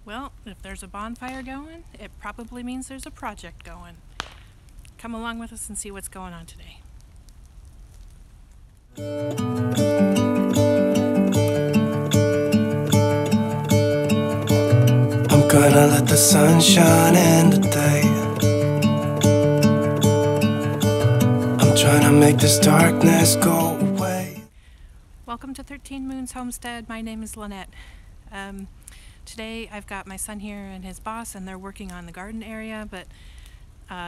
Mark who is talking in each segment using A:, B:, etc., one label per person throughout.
A: Well, if there's a bonfire going, it probably means there's a project going. Come along with us and see what's going on today.
B: I'm gonna let the sun shine in today. I'm trying to make this darkness go away.
A: Welcome to 13 Moons Homestead. My name is Lynette. Today I've got my son here and his boss, and they're working on the garden area, but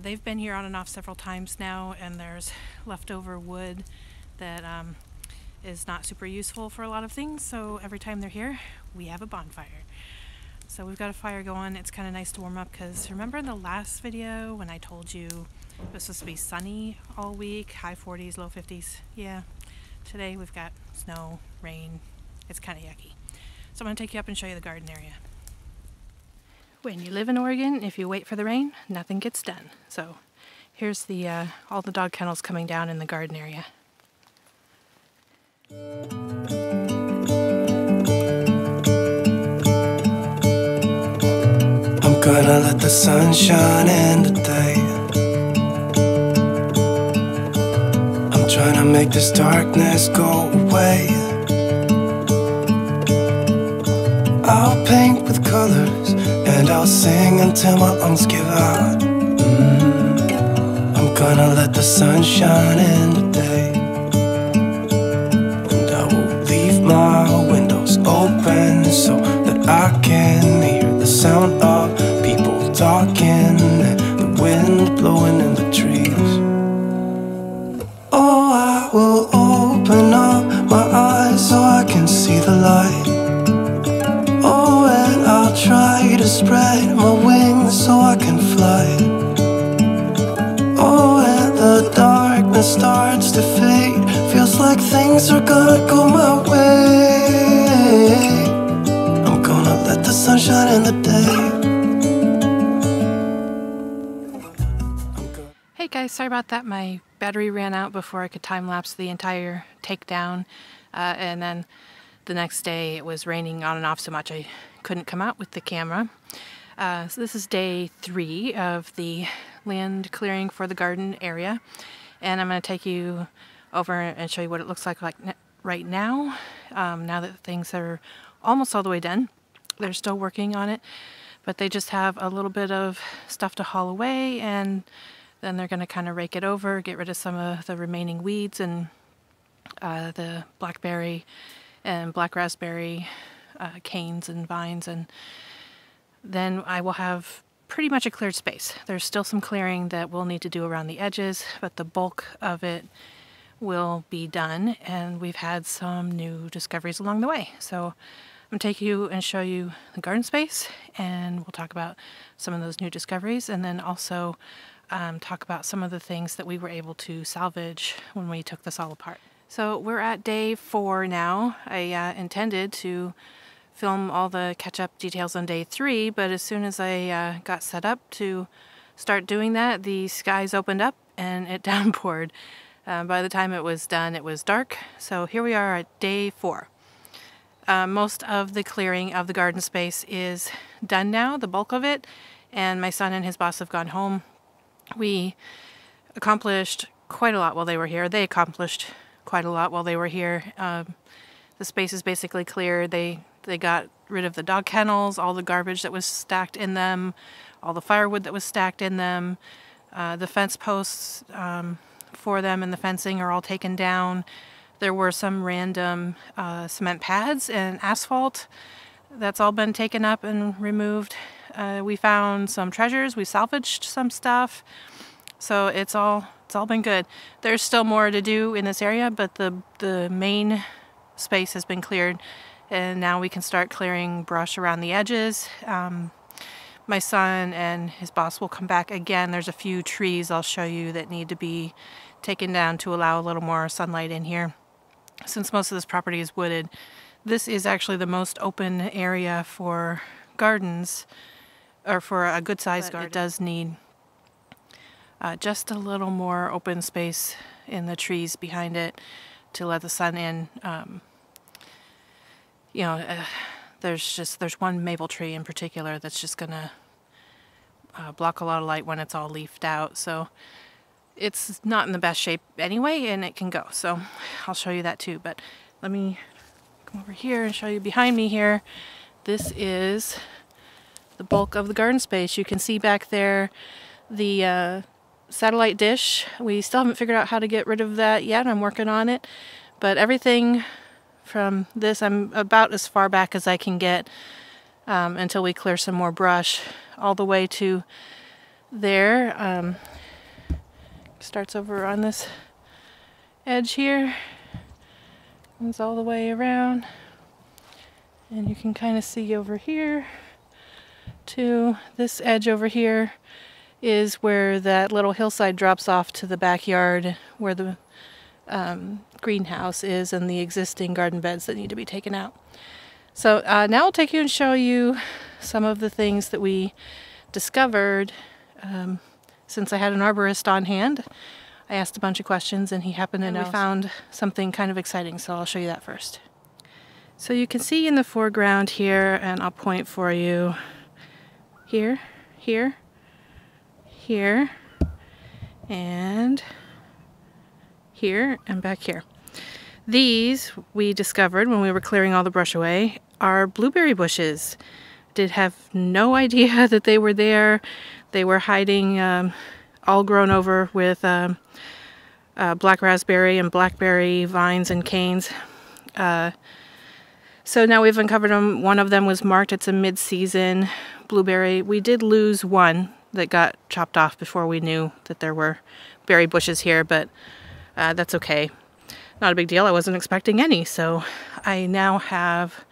A: they've been here on and off several times now, and there's leftover wood that is not super useful for a lot of things, so every time they're here we have a bonfire. So we've got a fire going. It's kind of nice to warm up because remember in the last video when I told you it was supposed to be sunny all week, high 40s, low 50s? Yeah, today we've got snow, rain. It's kind of yucky. So I'm going to take you up and show you the garden area. When you live in Oregon, if you wait for the rain, nothing gets done. So here's the all the dog kennels coming down in the garden area.
B: I'm gonna let the sun shine in today. I'm trying to make this darkness go away. I'll paint with colors and I'll sing until my lungs give out. I'm gonna let the sun shine in today. And I will leave my windows open so that I can hear the sound of people talking and the wind blowing in the trees. Oh, I will open up my eyes so I can see the light. Oh, and I'll try to spread my wings so I can fly. Oh, and the darkness starts to fade. Feels like things are gonna go my way. I'm gonna let the sun shine in the day.
A: Hey guys, sorry about that. My battery ran out before I could time-lapse the entire takedown, and then the next day it was raining on and off so much I couldn't come out with the camera. So this is day 3 of the land clearing for the garden area, and I'm going to take you over and show you what it looks like right now. Now that things are almost all the way done. They're still working on it, but they just have a little bit of stuff to haul away, and then they're going to kind of rake it over, get rid of some of the remaining weeds and the blackberry and black raspberry canes and vines, and then I will have pretty much a cleared space. There's still some clearing that we'll need to do around the edges, but the bulk of it will be done, and we've had some new discoveries along the way. So I'm going to take you and show you the garden space, and we'll talk about some of those new discoveries, and then also talk about some of the things that we were able to salvage when we took this all apart. So we're at day 4 now. I intended to film all the catch-up details on day 3, but as soon as I got set up to start doing that, the skies opened up and it downpoured. By the time it was done, it was dark. So here we are at day 4. Most of the clearing of the garden space is done now, the bulk of it, and my son and his boss have gone home. We accomplished quite a lot while they were here. They accomplished quite a lot while they were here. The space is basically clear. They got rid of the dog kennels, all the garbage that was stacked in them, all the firewood that was stacked in them. The fence posts for them and the fencing are all taken down. There were some random cement pads and asphalt. That's all been taken up and removed. We found some treasures. We salvaged some stuff. So it's all been good. There's still more to do in this area, but the main space has been cleared, and now we can start clearing brush around the edges. My son and his boss will come back again. There's a few trees I'll show you that need to be taken down to allow a little more sunlight in here. Since most of this property is wooded, this is actually the most open area for gardens, or for a good-sized garden. It does need just a little more open space in the trees behind it to let the sun in. there's one maple tree in particular that's just gonna block a lot of light when it's all leafed out. So it's not in the best shape anyway, and it can go. So I'll show you that too. But let me come over here and show you behind me here. This is the bulk of the garden space. You can see back there the satellite dish. We still haven't figured out how to get rid of that yet. I'm working on it. But everything from this, I'm about as far back as I can get until we clear some more brush, all the way to there. Starts over on this edge here, comes all the way around, and you can kind of see over here to this edge over here is where that little hillside drops off to the backyard where the greenhouse is and the existing garden beds that need to be taken out. So now I'll take you and show you some of the things that we discovered since I had an arborist on hand. I asked a bunch of questions and he happened to know. We found something kind of exciting, so I'll show you that first. So you can see in the foreground here, and I'll point for you, here, here, here, and here, and back here. These we discovered when we were clearing all the brush away are blueberry bushes. Did have no idea that they were there. They were hiding all grown over with black raspberry and blackberry vines and canes. So now we've uncovered them. One of them was marked. It's a mid-season blueberry. We did lose one that got chopped off before we knew that there were berry bushes here, but that's okay. Not a big deal. I wasn't expecting any. So I now have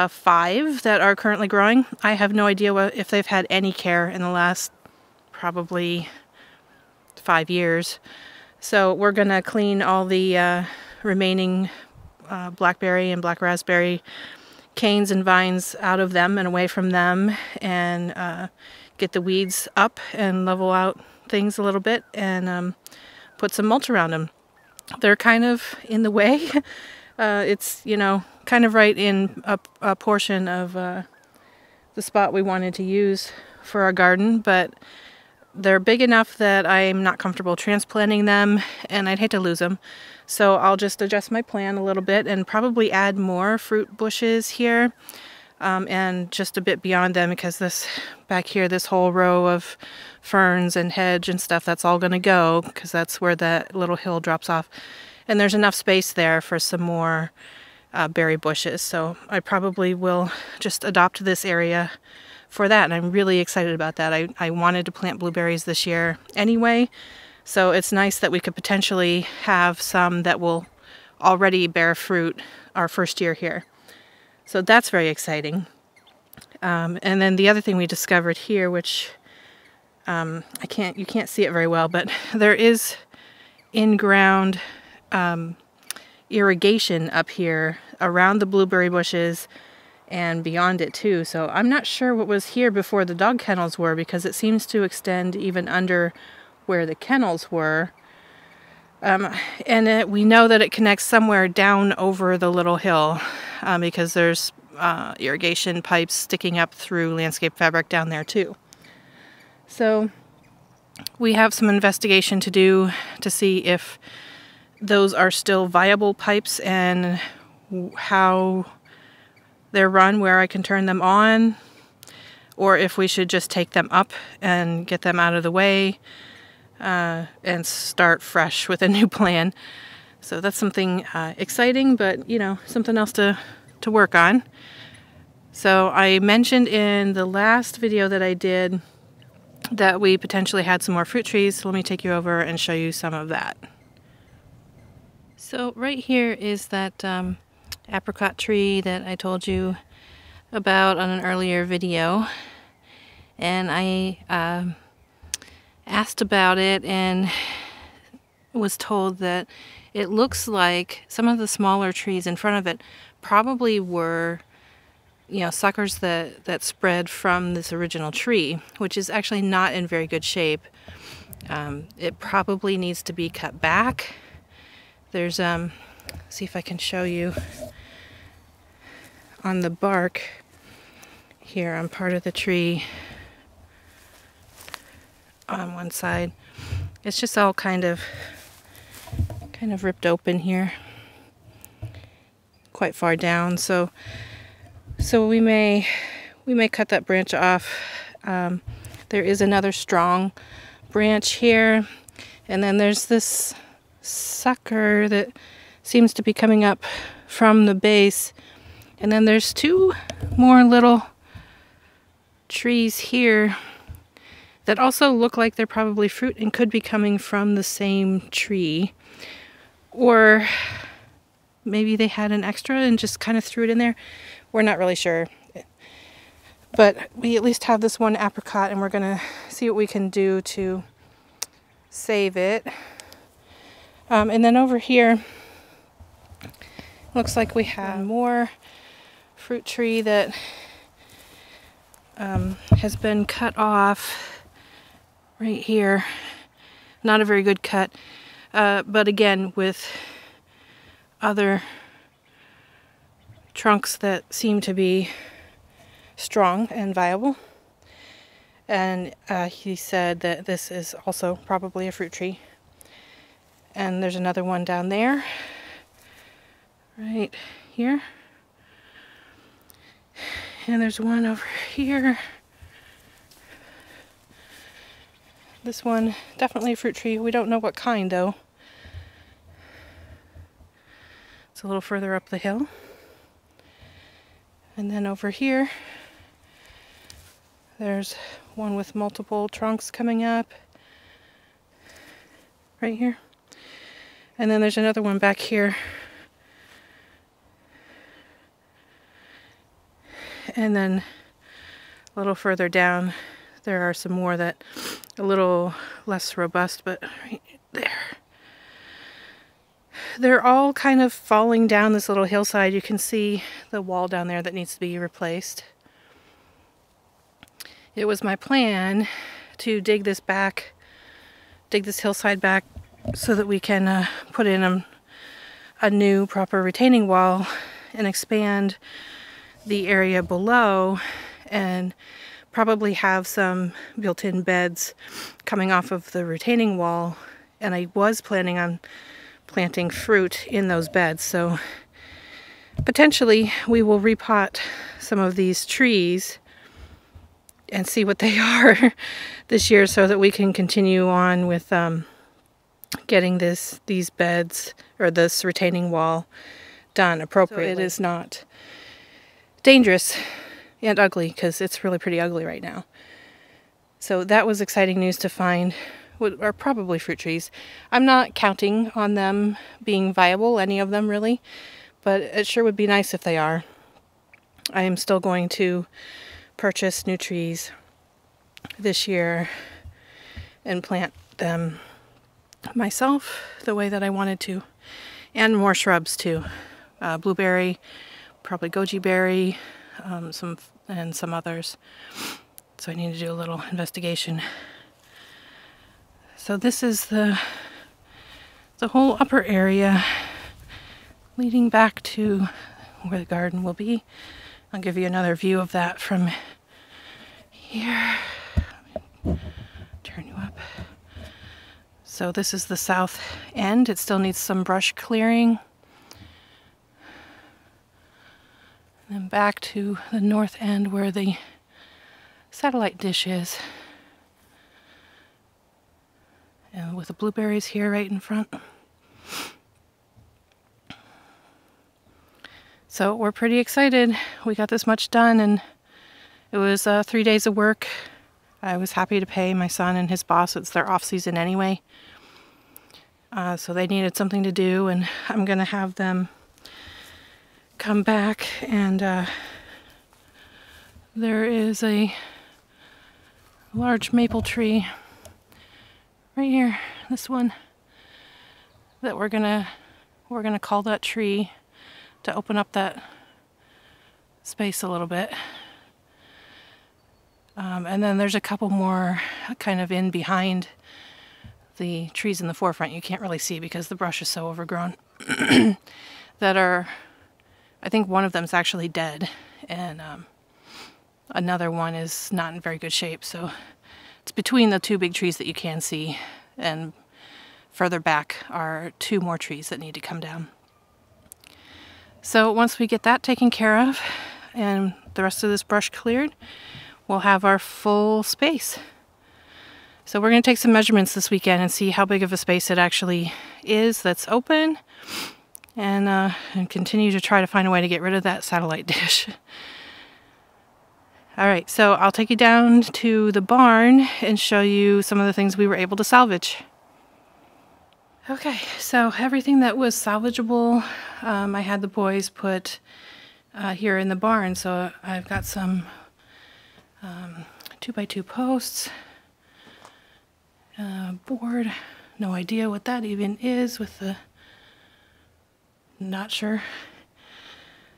A: 5 that are currently growing. I have no idea if they've had any care in the last probably 5 years. So we're going to clean all the remaining blackberry and black raspberry canes and vines out of them and away from them, and get the weeds up and level out things a little bit, and put some mulch around them. They're kind of in the way. It's, you know, kind of right in a portion of the spot we wanted to use for our garden, but they're big enough that I'm not comfortable transplanting them, and I'd hate to lose them. So I'll just adjust my plan a little bit and probably add more fruit bushes here, and just a bit beyond them, because this back here, this whole row of ferns and hedge and stuff, that's all going to go, because that's where that little hill drops off. And there's enough space there for some more berry bushes. So I probably will just adopt this area for that, and I'm really excited about that. I wanted to plant blueberries this year anyway, so it's nice that we could potentially have some that will already bear fruit our first year here. So that's very exciting. And then the other thing we discovered here, which you can't see it very well, but there is in-ground irrigation up here around the blueberry bushes and beyond it too. So I'm not sure what was here before the dog kennels were, because it seems to extend even under where the kennels were. And we know that it connects somewhere down over the little hill, because there's irrigation pipes sticking up through landscape fabric down there too. So we have some investigation to do to see if those are still viable pipes and how they're run, where I can turn them on, or if we should just take them up and get them out of the way and start fresh with a new plan. So that's something exciting, but you know, something else to work on. So I mentioned in the last video that I did that we potentially had some more fruit trees. So let me take you over and show you some of that. So right here is that apricot tree that I told you about on an earlier video, and I asked about it and was told that it looks like some of the smaller trees in front of it probably were, you know, suckers that spread from this original tree, which is actually not in very good shape. It probably needs to be cut back. There's see if I can show you on the bark here on part of the tree on one side. It's just all kind of ripped open here, quite far down. So we may cut that branch off. There is another strong branch here, and then there's this sucker that seems to be coming up from the base, and then there's two more little trees here that also look like they're probably fruit and could be coming from the same tree, or maybe they had an extra and just kind of threw it in there. We're not really sure. But we at least have this one apricot, and we're gonna see what we can do to save it. And then over here, looks like we have more fruit tree that has been cut off right here. Not a very good cut, but again with other trunks that seem to be strong and viable. And he said that this is also probably a fruit tree. And there's another one down there, right here. And there's one over here. This one, definitely a fruit tree. We don't know what kind though. It's a little further up the hill. And then over here, there's one with multiple trunks coming up right here. And then there's another one back here. And then a little further down, there are some more that a little less robust, but right there. They're all kind of falling down this little hillside. You can see the wall down there that needs to be replaced. It was my plan to dig this hillside back so that we can put in a new proper retaining wall and expand the area below, and probably have some built-in beds coming off of the retaining wall. And I was planning on planting fruit in those beds, so potentially we will repot some of these trees and see what they are this year, so that we can continue on with getting these beds or this retaining wall done appropriately. So it is not dangerous and ugly, because it's really pretty ugly right now. So that was exciting news to find. What are probably fruit trees. I'm not counting on them being viable, any of them really, but it sure would be nice if they are. I am still going to purchase new trees this year and plant them myself the way that I wanted to, and more shrubs too. Blueberry, probably goji berry, some others. So I need to do a little investigation. So this is the whole upper area leading back to where the garden will be. I'll give you another view of that from here. Turn you up. So this is the south end. It still needs some brush clearing. And then back to the north end where the satellite dish is. And with the blueberries here right in front. So we're pretty excited. We got this much done, and it was 3 days of work. I was happy to pay my son and his boss. It's their off season anyway. So they needed something to do, and I'm gonna have them come back, and there is a large maple tree right here, this one, that we're gonna call that tree to open up that space a little bit. And then there's a couple more kind of in behind the trees in the forefront. You can't really see because the brush is so overgrown. That are I think one of them is actually dead, and another one is not in very good shape. So it's between the two big trees that you can see, and further back are two more trees that need to come down. So once we get that taken care of and the rest of this brush cleared, we'll have our full space. So we're going to take some measurements this weekend and see how big of a space it actually is that's open, and continue to try to find a way to get rid of that satellite dish. All right, so I'll take you down to the barn and show you some of the things we were able to salvage. Okay, so everything that was salvageable, I had the boys put here in the barn. So I've got some 2x2 posts, board, no idea what that even is with the, not sure.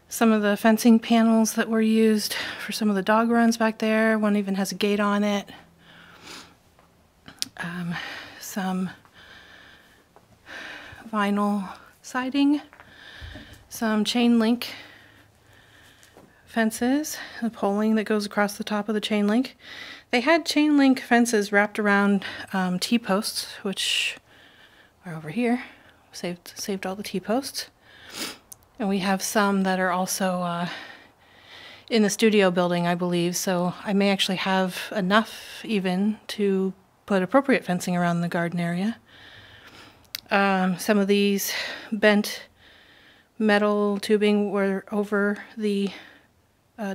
A: Some of the fencing panels that were used for some of the dog runs back there. One even has a gate on it. Some vinyl siding, some chain link fences, the poling that goes across the top of the chain link. They had chain link fences wrapped around T-posts, which are over here. Saved all the T-posts. And we have some that are also in the studio building, I believe, so I may actually have enough even to put appropriate fencing around the garden area. Some of these bent metal tubing were over the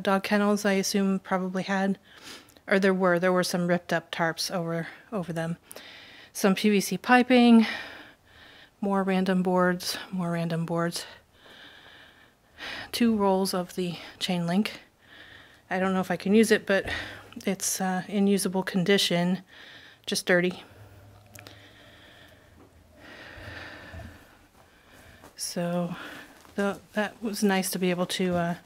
A: dog kennels. I assume probably had, or there were some ripped up tarps over them. Some PVC piping, more random boards, 2 rolls of the chain link. I don't know if I can use it, but it's in usable condition, just dirty. So that was nice to be able to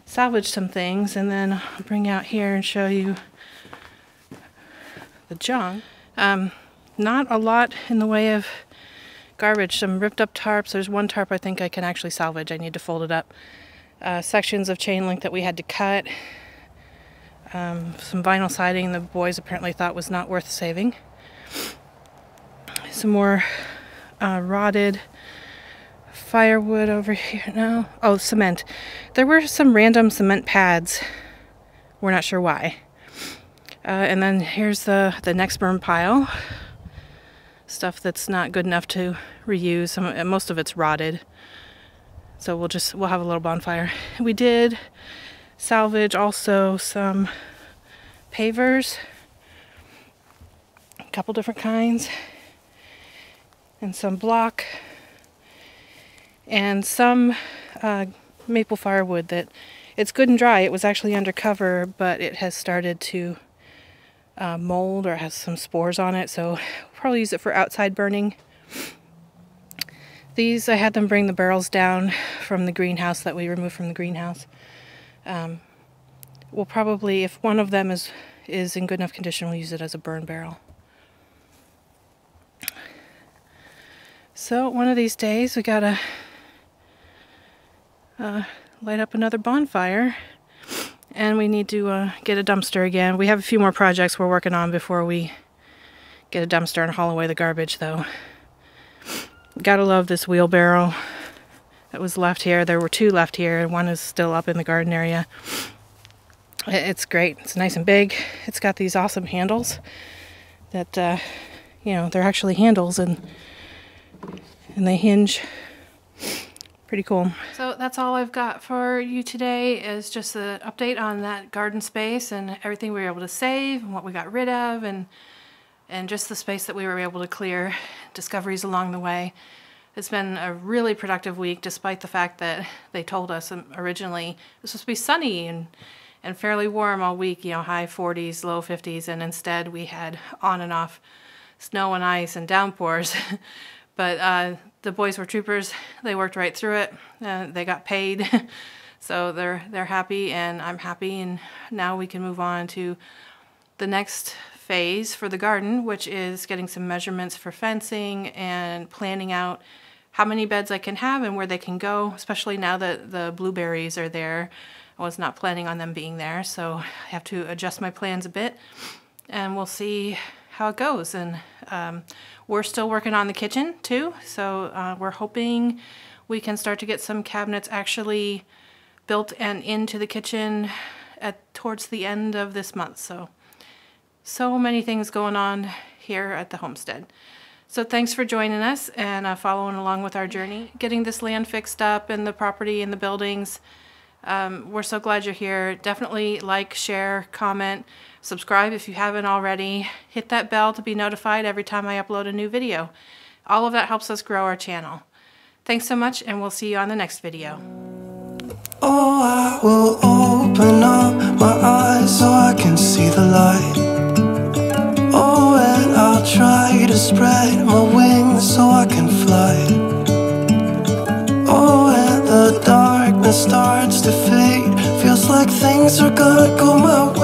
A: salvage some things, and then I'll bring out here and show you the junk. Not a lot in the way of garbage. Some ripped up tarps. There's one tarp I think I can actually salvage. I need to fold it up. Sections of chain link that we had to cut. Some vinyl siding the boys apparently thought was not worth saving. Some more rotted firewood over here now. Oh, cement. There were some random cement pads. We're not sure why. And then here's the next burn pile. Stuff that's not good enough to reuse. Most of it's rotted. So we'll have a little bonfire. We did salvage also some pavers, a couple different kinds, and some block, and some maple firewood that it's good and dry. It was actually undercover, but it has started to mold or has some spores on it, so we'll probably use it for outside burning. These, I had them bring the barrels down from the greenhouse that we removed from the greenhouse. We'll probably, if one of them is in good enough condition, we'll use it as a burn barrel. So one of these days we gotta light up another bonfire, and we need to get a dumpster again. We have a few more projects we're working on before we get a dumpster and haul away the garbage, though. Gotta love this wheelbarrow that was left here. There were 2 left here, and one is still up in the garden area. It's great. It's nice and big. It's got these awesome handles that, you know, they're actually handles, and they hinge. Pretty cool. So that's all I've got for you today, is just an update on that garden space and everything we were able to save and what we got rid of, and just the space that we were able to clear, discoveries along the way. It's been a really productive week, despite the fact that they told us originally it was supposed to be sunny and fairly warm all week, you know, high 40s, low 50s, and instead we had on and off snow and ice and downpours. But the boys were troopers. They worked right through it. They got paid, so they're happy, and I'm happy, and now we can move on to the next phase for the garden, which is getting some measurements for fencing and planning out how many beds I can have and where they can go, especially now that the blueberries are there. I was not planning on them being there, so I have to adjust my plans a bit, and we'll see how it goes. And we're still working on the kitchen too, so we're hoping we can start to get some cabinets actually built and into the kitchen towards the end of this month. So many things going on here at the homestead. So thanks for joining us and following along with our journey, getting this land fixed up and the property and the buildings. We're so glad you're here. Definitely like, share, comment, subscribe if you haven't already. Hit that bell to be notified every time I upload a new video. All of that helps us grow our channel. Thanks so much, and we'll see you on the next video.
B: Oh, I will open up my eyes so I can see the light. Oh, and I'll try to spread my wings so I can fly. Oh, and the darkness starts to fade. Feels like things are gonna go my way.